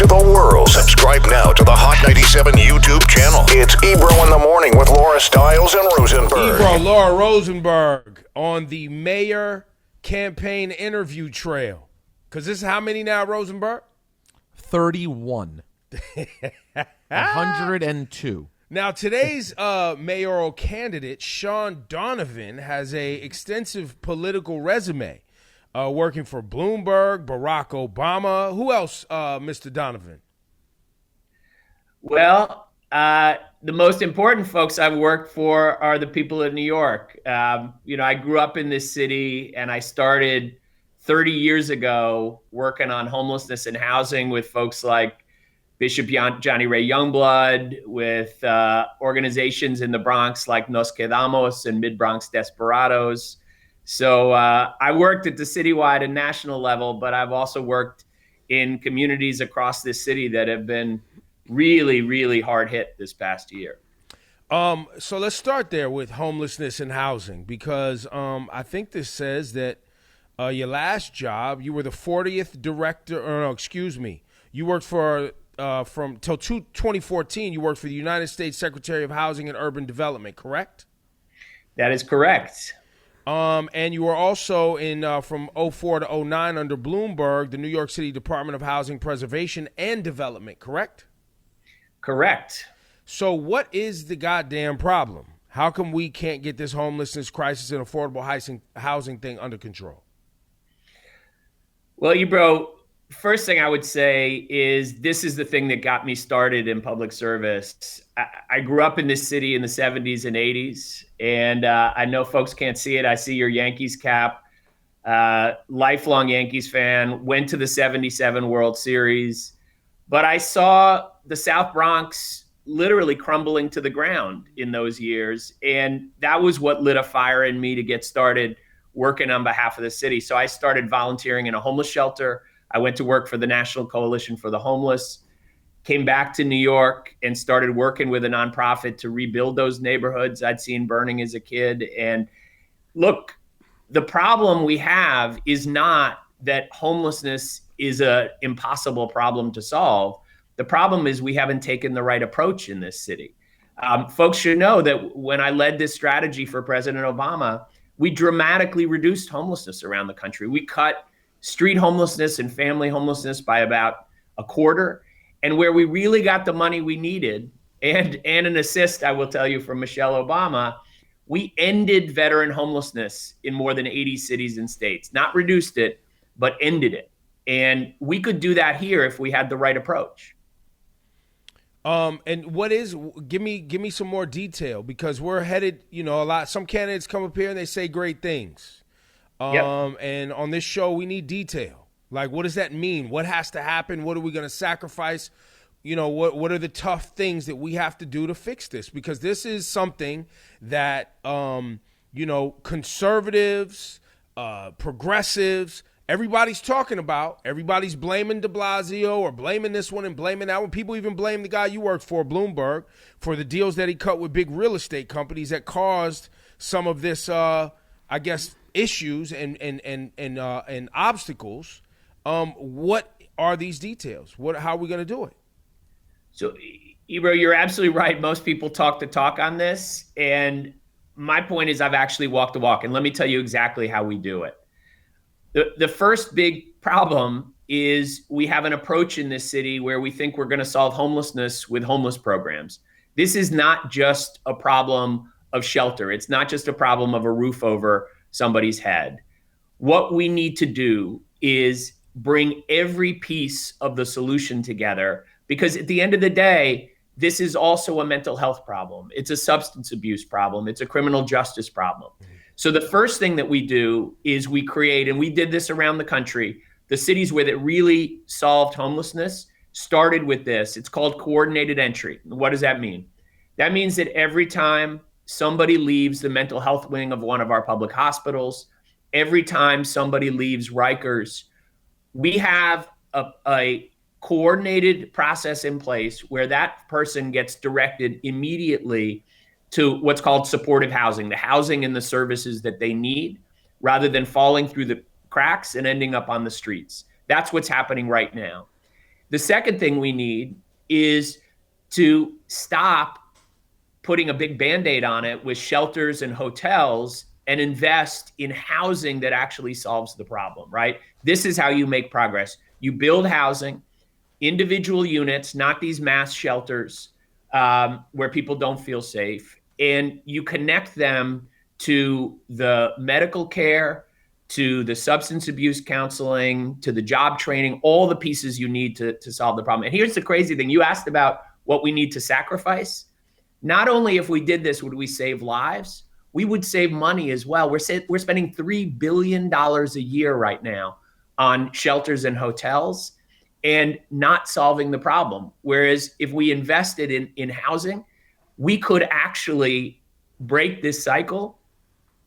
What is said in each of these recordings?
to the world. Subscribe now to the Hot 97 YouTube channel. It's Ebro in the Morning with Laura Stiles and Rosenberg. Ebro, Laura Rosenberg on the mayor campaign interview trail. Because this is how many now, Rosenberg? 31. 102. Now, today's mayoral candidate, Shaun Donovan, has a extensive political resume, working for Bloomberg, Barack Obama. Who else, Mr. Donovan? Well, the most important folks I've worked for are the people of New York. I grew up in this city, and I started 30 years ago working on homelessness and housing with folks like Bishop Johnny Ray Youngblood, with organizations in the Bronx like Nos Quedamos and Mid-Bronx Desperados. So I worked at the citywide and national level, but I've also worked in communities across this city that have been really, really hard hit this past year. So let's start there with homelessness and housing, because I think this says that your last job, you were the 40th director, you worked for from till 2014, you worked for the United States Secretary of Housing and Urban Development, correct? That is correct. And you were also in from 04 to 09 under Bloomberg, the New York City Department of Housing Preservation and Development, correct? Correct. So what is the goddamn problem? How come we can't get this homelessness crisis and affordable housing thing under control? Well, Ebro, first thing I would say is this is the thing that got me started in public service. I grew up in this city in the 70s and 80s, and I know folks can't see it. I see your Yankees cap, lifelong Yankees fan, went to the 77 World Series, but I saw the South Bronx literally crumbling to the ground in those years, and that was what lit a fire in me to get started working on behalf of the city. So I started volunteering in a homeless shelter. I went to work for the National Coalition for the Homeless, came back to New York and started working with a nonprofit to rebuild those neighborhoods I'd seen burning as a kid. And look, the problem we have is not that homelessness is an impossible problem to solve. The problem is we haven't taken the right approach in this city. Folks should know that when I led this strategy for President Obama, we dramatically reduced homelessness around the country. We cut street homelessness and family homelessness by about a quarter. And where we really got the money we needed, and an assist, I will tell you, from Michelle Obama, we ended veteran homelessness in more than 80 cities and states. Not reduced it, but ended it. And we could do that here if we had the right approach. And give me some more detail, because we're headed, some candidates come up here and they say great things. Yep. And on this show, we need detail. Like, what does that mean? What has to happen? What are we going to sacrifice? What are the tough things that we have to do to fix this? Because this is something that, conservatives, progressives, everybody's talking about. Everybody's blaming de Blasio or blaming this one and blaming that one. People even blame the guy you worked for, Bloomberg, for the deals that he cut with big real estate companies that caused some of this, issues and obstacles. What are these details? How are we going to do it? So, Ebro, you're absolutely right. Most people talk the talk on this. And my point is I've actually walked the walk. And let me tell you exactly how we do it. The first big problem is we have an approach in this city where we think we're going to solve homelessness with homeless programs. This is not just a problem of shelter. It's not just a problem of a roof over somebody's head. What we need to do is bring every piece of the solution together, because at the end of the day, this is also a mental health problem. It's a substance abuse problem. It's a criminal justice problem. So the first thing that we do is we create, and we did this around the country, the cities where it really solved homelessness started with this. It's called coordinated entry. What does that mean? That means that every time somebody leaves the mental health wing of one of our public hospitals, every time somebody leaves Rikers, we have a coordinated process in place where that person gets directed immediately to what's called supportive housing, the housing and the services that they need, rather than falling through the cracks and ending up on the streets. That's what's happening right now. The second thing we need is to stop putting a big Band-Aid on it with shelters and hotels and invest in housing that actually solves the problem, right? This is how you make progress. You build housing, individual units, not these mass shelters where people don't feel safe, and you connect them to the medical care, to the substance abuse counseling, to the job training, all the pieces you need to solve the problem. And here's the crazy thing. You asked about what we need to sacrifice. Not only if we did this would we save lives, we would save money as well. We're spending $3 billion a year right now on shelters and hotels and not solving the problem. Whereas if we invested in housing, we could actually break this cycle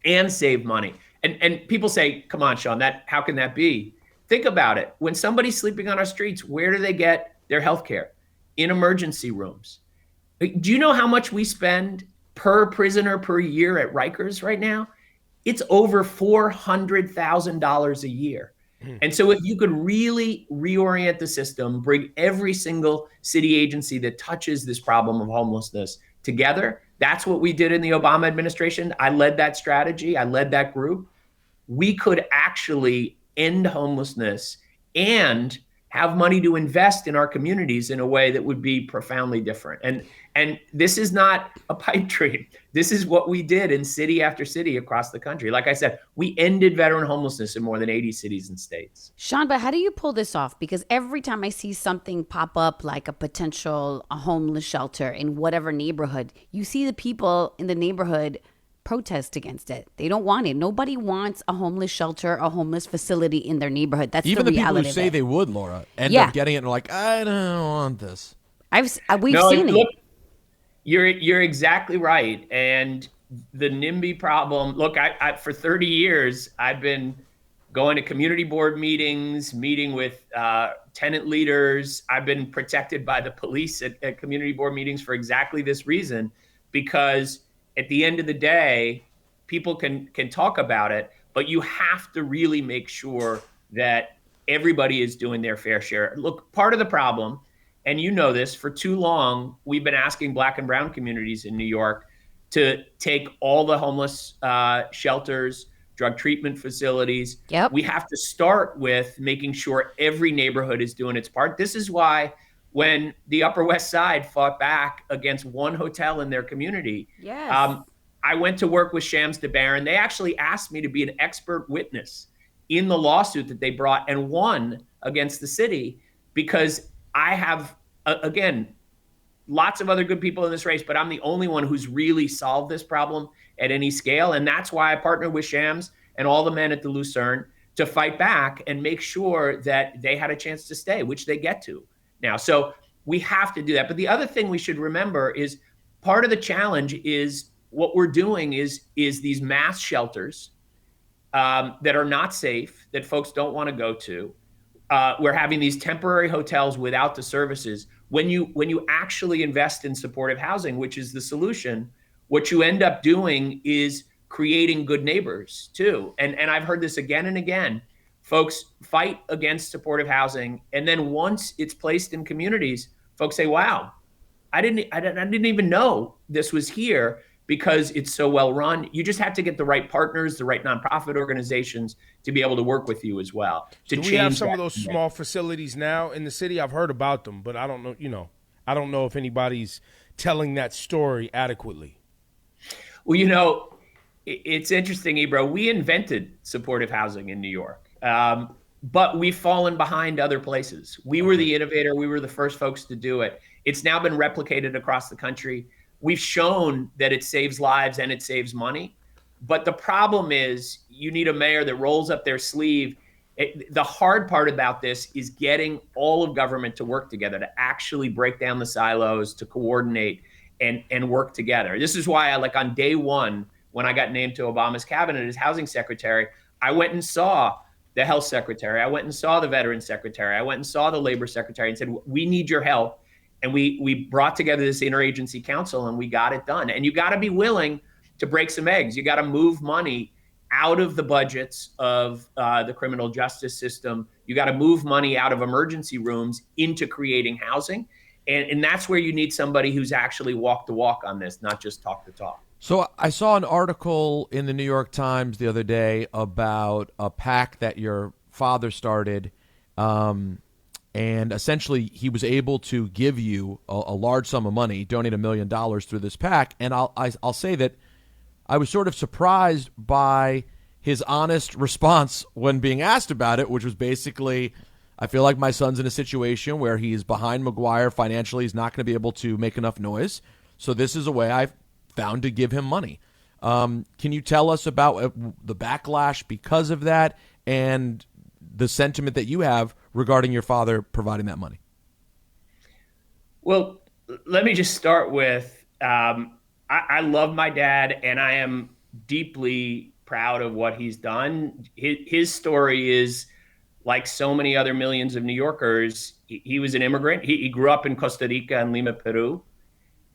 and save money. And people say, come on, Shaun, how can that be? Think about it. When somebody's sleeping on our streets, where do they get their health care? In emergency rooms. Do you know how much we spend per prisoner per year at Rikers right now? It's over $400,000 a year. And so if you could really reorient the system, bring every single city agency that touches this problem of homelessness together, that's what we did in the Obama administration. I led that strategy. I led that group. We could actually end homelessness and have money to invest in our communities in a way that would be profoundly different. And this is not a pipe dream. This is what we did in city after city across the country. Like I said, we ended veteran homelessness in more than 80 cities and states. Shaun, but how do you pull this off? Because every time I see something pop up like a homeless shelter in whatever neighborhood, you see the people in the neighborhood protest against it. They don't want it. Nobody wants a homeless shelter, a homeless facility in their neighborhood. That's even the the people reality who say they would, Laura, end up getting it and are like, I don't want this. We've seen it. You're exactly right. And the NIMBY problem, look, I for 30 years, I've been going to community board meetings, meeting with tenant leaders. I've been protected by the police at community board meetings for exactly this reason, because at the end of the day, people can talk about it, but you have to really make sure that everybody is doing their fair share. Look, part of the problem, and you know this, for too long, we've been asking Black and brown communities in New York to take all the homeless shelters, drug treatment facilities. Yep. We have to start with making sure every neighborhood is doing its part. This is why when the Upper West Side fought back against one hotel in their community, yes. I went to work with Shams DeBaron. They actually asked me to be an expert witness in the lawsuit that they brought and won against the city, because I have, again, lots of other good people in this race, but I'm the only one who's really solved this problem at any scale. And that's why I partnered with Shams and all the men at the Lucerne to fight back and make sure that they had a chance to stay, which they get to now. So we have to do that. But the other thing we should remember is part of the challenge is what we're doing is these mass shelters that are not safe, that folks don't want to go to. We're having these temporary hotels without the services. When you actually invest in supportive housing, which is the solution, what you end up doing is creating good neighbors too. And I've heard this again and again. Folks fight against supportive housing, and then once it's placed in communities, folks say, "Wow, I didn't even know this was here," because it's so well run. You just have to get the right partners, the right nonprofit organizations to be able to work with you as well. Do we have some of those small facilities now in the city? I've heard about them, but I don't know. I don't know if anybody's telling that story adequately. Well, it's interesting, Ebro. We invented supportive housing in New York. But we've fallen behind other places. We were the innovator. We were the first folks to do it. It's now been replicated across the country. We've shown that it saves lives and it saves money. But the problem is you need a mayor that rolls up their sleeve. The hard part about this is getting all of government to work together, to actually break down the silos, to coordinate and work together. This is why on day one, when I got named to Obama's cabinet as housing secretary, I went and saw the health secretary. I went and saw the veterans secretary. I went and saw the labor secretary and said, we need your help. And we brought together this interagency council and we got it done. And you got to be willing to break some eggs. You got to move money out of the budgets of the criminal justice system You got to move money out of emergency rooms into creating housing. And that's where you need somebody who's actually walked the walk on this, not just talk the talk. So I saw an article in the New York Times the other day about a PAC that your father started, and essentially he was able to give you a large sum of money, donate $1 million through this PAC. And I'll say that I was sort of surprised by his honest response when being asked about it, which was basically, I feel like my son's in a situation where he's behind McGuire financially. He's not going to be able to make enough noise. So this is a way I've found to give him money. Can you tell us about the backlash because of that and the sentiment that you have regarding your father providing that money? Well, let me just start with, I love my dad, and I am deeply proud of what he's done. His story is like so many other millions of New Yorkers. He was an immigrant. He grew up in Costa Rica and Lima, Peru.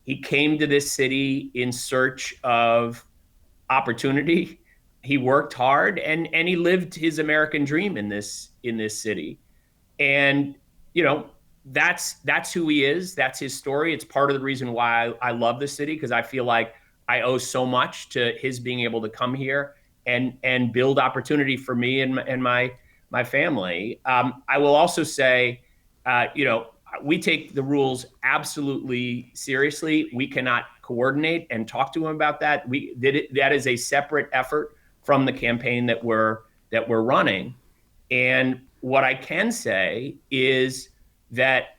He came to this city in search of opportunity. He worked hard, and he lived his American dream in this city. And, you know, that's who he is. That's his story. It's part of the reason why I love the city, because I feel like I owe so much to his being able to come here and build opportunity for me and my family. I will also say, we take the rules absolutely seriously. We cannot coordinate and talk to him about that. That is a separate effort from the campaign that we're running. And what I can say is that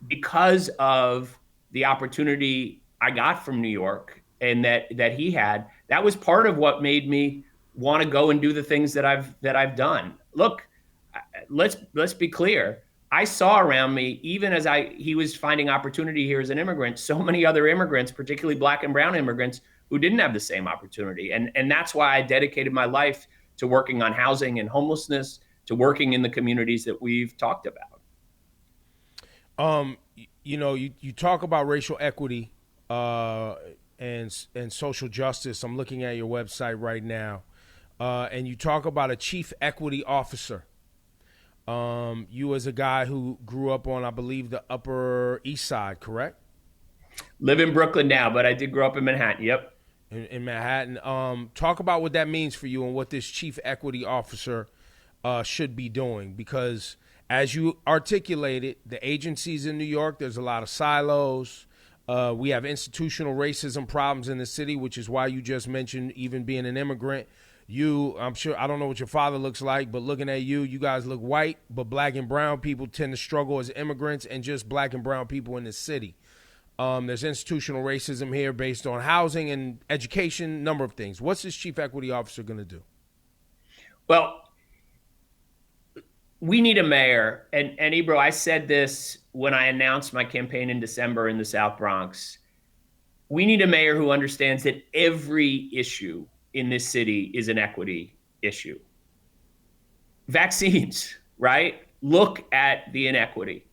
because of the opportunity I got from New York and that he had, that was part of what made me want to go and do the things that I've done. Look, let's be clear. I saw around me, even as he was finding opportunity here as an immigrant, so many other immigrants, particularly Black and brown immigrants, who didn't have the same opportunity. And that's why I dedicated my life to working on housing and homelessness, to working in the communities that we've talked about. You talk about racial equity and social justice. I'm looking at your website right now, and you talk about a chief equity officer. You as a guy who grew up on, I believe, the Upper East Side, correct? Live in Brooklyn now, but I did grow up in Manhattan. Yep. In Manhattan. Talk about what that means for you and what this chief equity officer should be doing, because as you articulated, the agencies in New York, there's a lot of silos. We have institutional racism problems in the city, which is why you just mentioned even being an immigrant. I'm sure, I don't know what your father looks like, but looking at you guys look white, but Black and brown people tend to struggle as immigrants, and just Black and brown people in the city. There's institutional racism here based on housing and education, number of things. What's this chief equity officer going to do? Well, we need a mayor. And Ebro, I said this when I announced my campaign in December in the South Bronx. We need a mayor who understands that every issue in this city is an equity issue. Vaccines, right? Look at the inequity.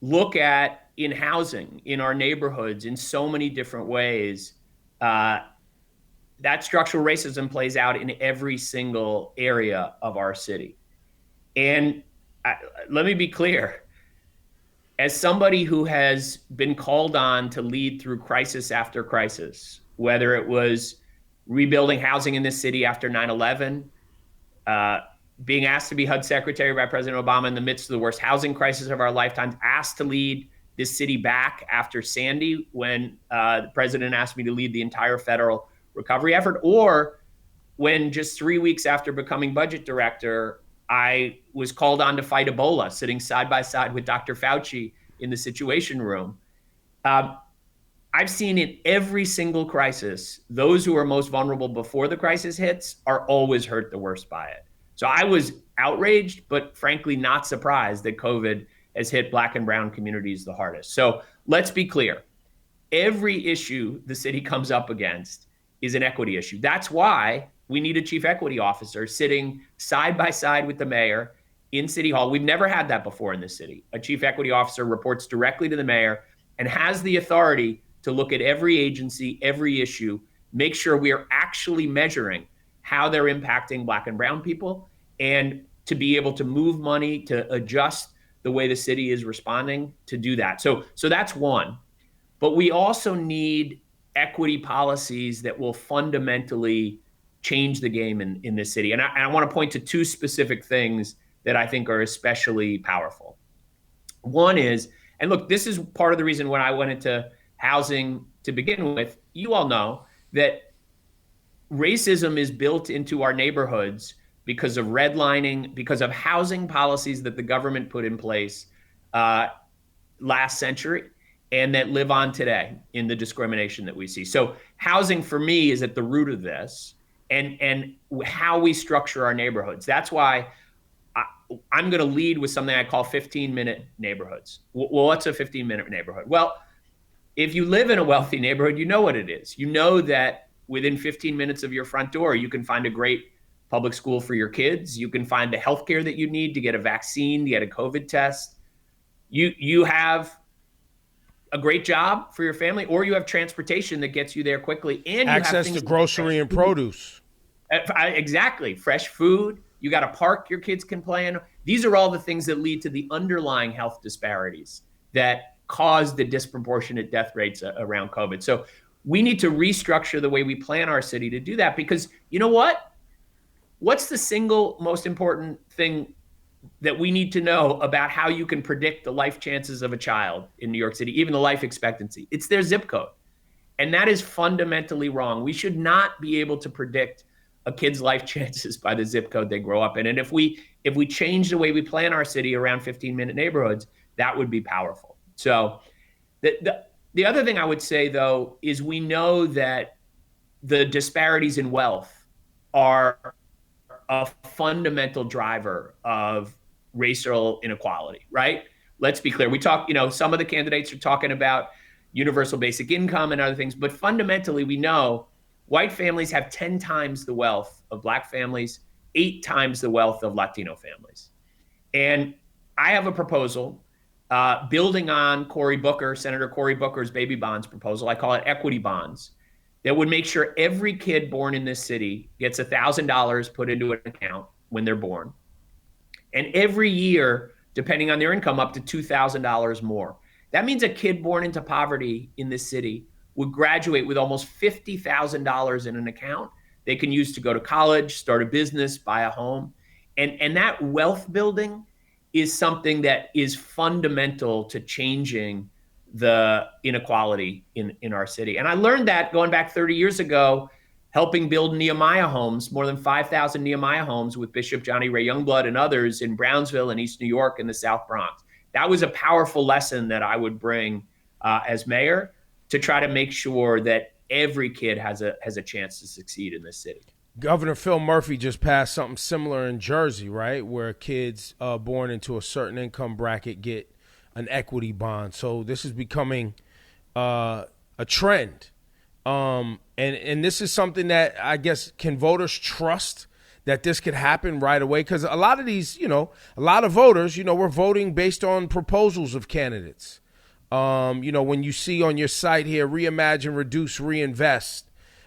Look at in housing, in our neighborhoods, in so many different ways. That structural racism plays out in every single area of our city. And let me be clear. As somebody who has been called on to lead through crisis after crisis, whether it was rebuilding housing in this city after 9/11, being asked to be HUD secretary by President Obama in the midst of the worst housing crisis of our lifetimes, asked to lead this city back after Sandy when the president asked me to lead the entire federal recovery effort, or when just 3 weeks after becoming budget director, I was called on to fight Ebola, sitting side by side with Dr. Fauci in the Situation Room. I've seen in every single crisis, those who are most vulnerable before the crisis hits are always hurt the worst by it. So I was outraged, but frankly not surprised that COVID has hit Black and brown communities the hardest. So let's be clear. Every issue the city comes up against is an equity issue. That's why we need a chief equity officer sitting side by side with the mayor in City Hall. We've never had that before in this city. A chief equity officer reports directly to the mayor and has the authority to look at every agency, every issue, make sure we are actually measuring how they're impacting Black and brown people, and to be able to move money, to adjust the way the city is responding to do that. So that's one. But we also need equity policies that will fundamentally change the game in this city. And I want to point to two specific things that I think are especially powerful. One is, and look, this is part of the reason when I went into housing to begin with, you all know that racism is built into our neighborhoods because of redlining, because of housing policies that the government put in place last century and that live on today in the discrimination that we see. So housing for me is at the root of this, and how we structure our neighborhoods. That's why I'm going to lead with something I call 15-minute neighborhoods. Well, what's a 15-minute neighborhood? Well, if you live in a wealthy neighborhood, you know what it is. You know that within 15 minutes of your front door, you can find a great public school for your kids. You can find the healthcare that you need to get a vaccine, to get a COVID test. You have a great job for your family, or you have transportation that gets you there quickly, and you access have things to grocery and produce. Exactly. Fresh food. You got a park your kids can play in. These are all the things that lead to the underlying health disparities that cause the disproportionate death rates around COVID. So we need to restructure the way we plan our city to do that, because you know what? What's the single most important thing that we need to know about how you can predict the life chances of a child in New York City, even the life expectancy? It's their zip code. And that is fundamentally wrong. We should not be able to predict a kid's life chances by the zip code they grow up in. And if we change the way we plan our city around 15-minute neighborhoods, that would be powerful. So the other thing I would say, though, is we know that the disparities in wealth are a fundamental driver of racial inequality, right? Let's be clear. We talk, some of the candidates are talking about universal basic income and other things, but fundamentally we know white families have 10 times the wealth of Black families, 8 times the wealth of Latino families. And I have a proposal building on Senator Cory Booker's baby bonds proposal. I call it equity bonds, that would make sure every kid born in this city gets $1,000 put into an account when they're born. And every year, depending on their income, up to $2,000 more. That means a kid born into poverty in this city would graduate with almost $50,000 in an account they can use to go to college, start a business, buy a home. And that wealth building is something that is fundamental to changing the inequality in our city. And I learned that going back 30 years ago, helping build Nehemiah homes, more than 5,000 Nehemiah homes with Bishop Johnny Ray Youngblood and others in Brownsville and East New York and the South Bronx. That was a powerful lesson that I would bring as mayor to try to make sure that every kid has a chance to succeed in this city. Governor Phil Murphy just passed something similar in Jersey, right, where kids born into a certain income bracket get an equity bond. So this is becoming a trend. And this is something that I guess, can voters trust that this could happen right away? Because a lot of these, a lot of voters, we're voting based on proposals of candidates. When you see on your site here, reimagine, reduce, reinvest,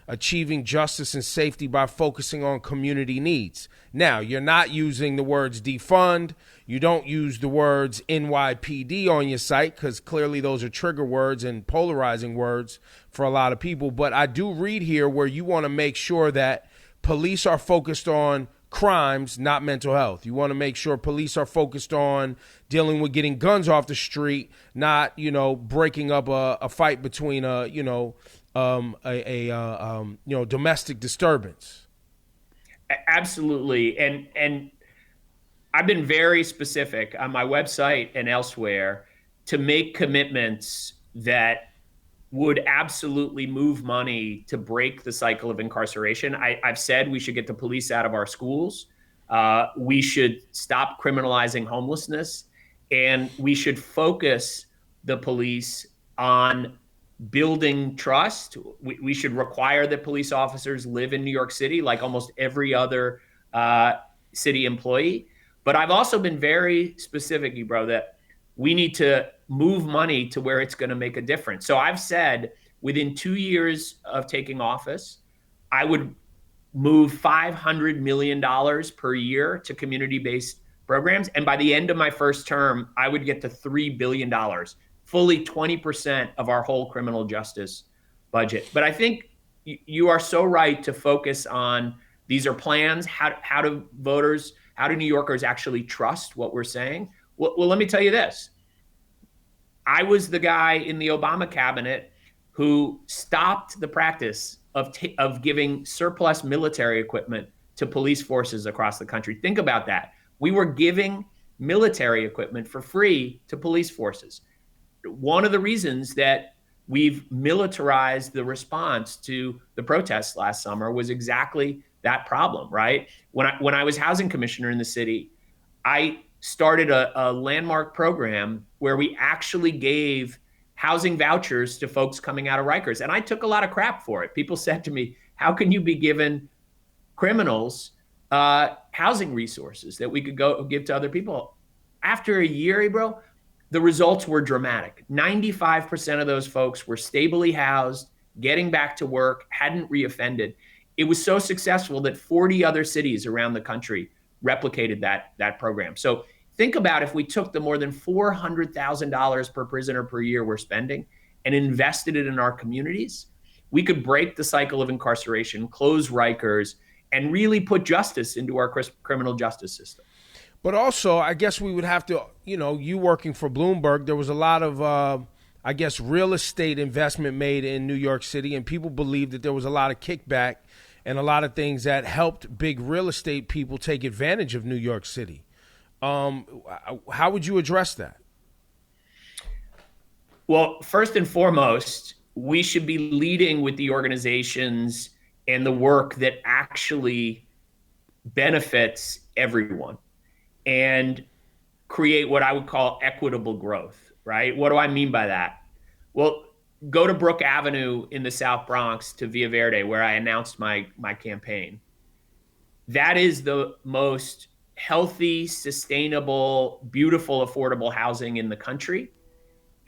achieving justice and safety by focusing on community needs. Now, you're not using the words defund. You don't use the words NYPD on your site, because clearly those are trigger words and polarizing words for a lot of people. But I do read here where you want to make sure that police are focused on crimes, not mental health. You want to make sure police are focused on dealing with getting guns off the street, not, breaking up a fight between domestic disturbance. Absolutely. And I've been very specific on my website and elsewhere to make commitments that would absolutely move money to break the cycle of incarceration. I've said we should get the police out of our schools. We should stop criminalizing homelessness, and we should focus the police on building trust. We should require that police officers live in New York City like almost every other city employee. But I've also been very specific, Ebro, that we need to move money to where it's going to make a difference. So I've said within 2 years of taking office, I would move $500 million per year to community-based programs. And by the end of my first term, I would get to $3 billion, fully 20% of our whole criminal justice budget. But I think you are so right to focus on these are plans. How do New Yorkers actually trust what we're saying? Well, let me tell you this. I was the guy in the Obama cabinet who stopped the practice of giving surplus military equipment to police forces across the country. Think about that. We were giving military equipment for free to police forces. One of the reasons that we've militarized the response to the protests last summer was exactly that problem, right? When I was housing commissioner in the city, I started a landmark program where we actually gave housing vouchers to folks coming out of Rikers. And I took a lot of crap for it. People said to me, how can you be giving criminals housing resources that we could go give to other people? After a year, Ebro, the results were dramatic. 95% of those folks were stably housed, getting back to work, hadn't reoffended. It was so successful that 40 other cities around the country replicated that program. So think about if we took the more than $400,000 per prisoner per year we're spending and invested it in our communities, we could break the cycle of incarceration, close Rikers, and really put justice into our criminal justice system. But also, I guess we would have to, you working for Bloomberg, there was a lot of, real estate investment made in New York City, and people believed that there was a lot of kickback and a lot of things that helped big real estate people take advantage of New York City. How would you address that? Well, first and foremost, we should be leading with the organizations and the work that actually benefits everyone and create what I would call equitable growth, right? What do I mean by that? Well, go to Brook Avenue in the South Bronx to Villa Verde, where I announced my campaign. That is the most healthy, sustainable, beautiful, affordable housing in the country.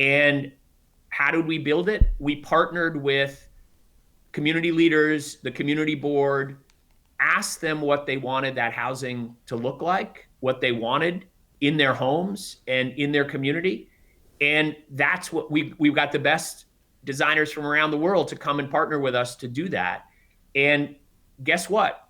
And how did we build it? We partnered with community leaders, the community board, asked them what they wanted that housing to look like, what they wanted in their homes and in their community. And that's what we've got the best designers from around the world to come and partner with us to do that. And guess what?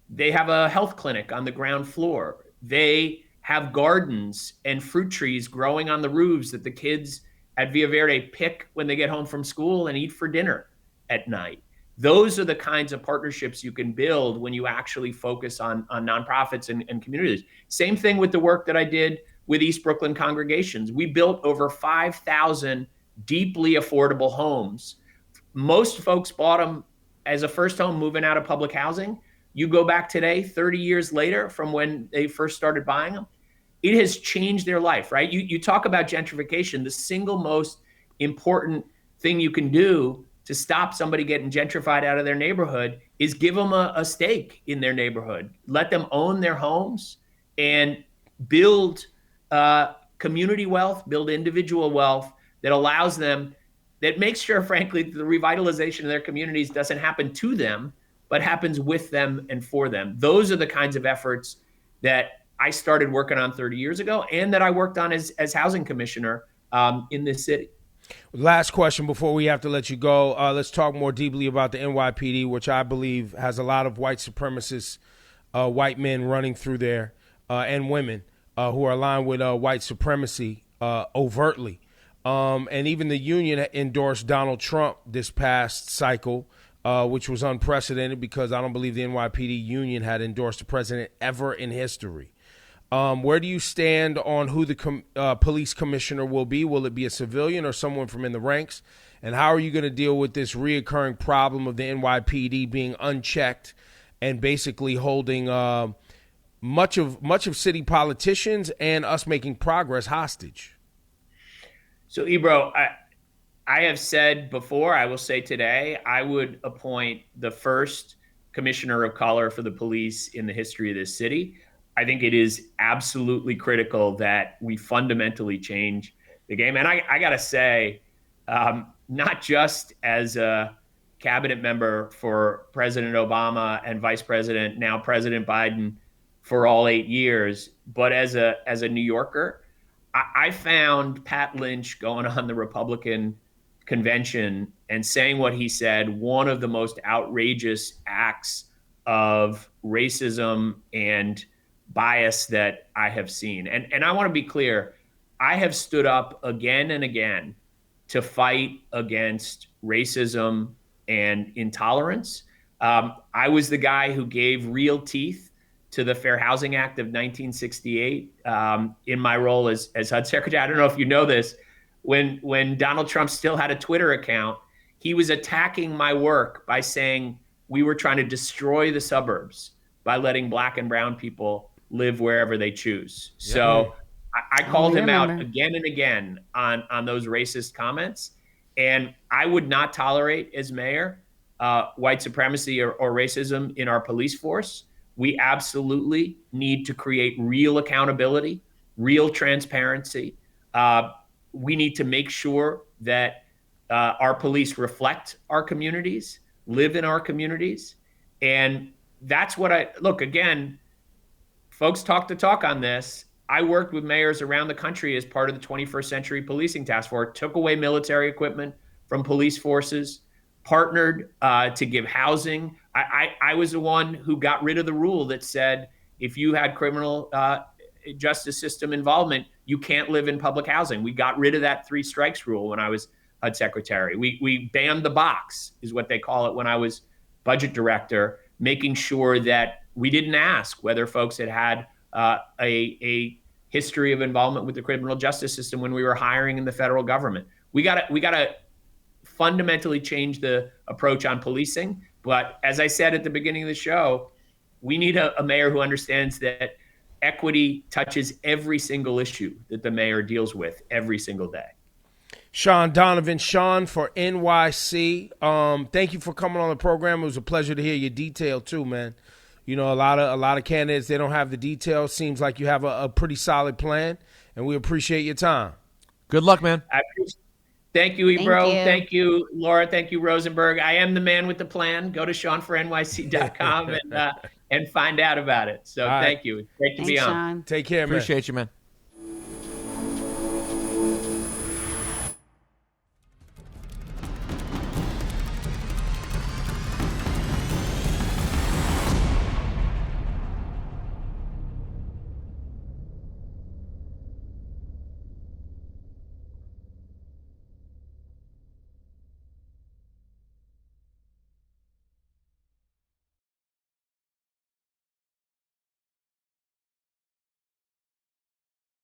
They have a health clinic on the ground floor. They have gardens and fruit trees growing on the roofs that the kids at Villa Verde pick when they get home from school and eat for dinner at night. Those are the kinds of partnerships you can build when you actually focus on nonprofits and communities. Same thing with the work that I did with East Brooklyn congregations. We built over 5,000 deeply affordable homes. Most folks bought them as a first home moving out of public housing. You go back today, 30 years later from when they first started buying them, it has changed their life, right? You talk about gentrification. The single most important thing you can do to stop somebody getting gentrified out of their neighborhood is give them a stake in their neighborhood. Let them own their homes and build community wealth, build individual wealth that allows them, that makes sure, frankly, the revitalization of their communities doesn't happen to them, but happens with them and for them. Those are the kinds of efforts that I started working on 30 years ago and that I worked on as housing commissioner in this city. Last question before we have to let you go. Let's talk more deeply about the NYPD, which I believe has a lot of white supremacists, white men running through there, and women who are aligned with white supremacy overtly. And even the union endorsed Donald Trump this past cycle, which was unprecedented because I don't believe the NYPD union had endorsed a president ever in history. Where do you stand on who the police commissioner will be? Will it be a civilian or someone from in the ranks? And how are you going to deal with this reoccurring problem of the NYPD being unchecked and basically holding much of city politicians and us making progress hostage? So, Ebro, I have said before, I will say today, I would appoint the first commissioner of color for the police in the history of this city. I think it is absolutely critical that we fundamentally change the game. And I got to say, not just as a cabinet member for President Obama and Vice President, now President Biden, for all 8 years. But as a New Yorker, I found Pat Lynch going on the Republican convention and saying what he said, one of the most outrageous acts of racism and bias that I have seen. And I want to be clear, I have stood up again and again to fight against racism and intolerance. I was the guy who gave real teeth to the Fair Housing Act of 1968 in my role as HUD Secretary. I don't know if you know this. When Donald Trump still had a Twitter account, he was attacking my work by saying we were trying to destroy the suburbs by letting Black and brown people live wherever they choose. Yeah. So I called him out again and again on those racist comments. And I would not tolerate, as mayor, white supremacy or racism in our police force. We absolutely need to create real accountability, real transparency. We need to make sure that our police reflect our communities, live in our communities. And that's what look, again, folks talk the talk on this. I worked with mayors around the country as part of the 21st Century Policing Task Force, took away military equipment from police forces, partnered to give housing. I was the one who got rid of the rule that said if you had criminal justice system involvement, you can't live in public housing. We got rid of that 3 strikes rule when I was HUD secretary. We banned the box, is what they call it, when I was budget director, making sure that we didn't ask whether folks had a history of involvement with the criminal justice system when we were hiring in the federal government. We gotta fundamentally change the approach on policing. But as I said at the beginning of the show, we need a mayor who understands that equity touches every single issue that the mayor deals with every single day. Shaun Donovan, Shaun for NYC. Thank you for coming on the program. It was a pleasure to hear your detail too, man. You know, a lot of candidates, they don't have the details. Seems like you have a pretty solid plan, and we appreciate your time. Good luck, man. Thank you, Ebro. Thank you, Laura. Thank you, Rosenberg. I am the man with the plan. Go to ShaunForNYC.com and find out about it. So thank you. It's great to be on. Shaun. Take care, man. Appreciate you, man.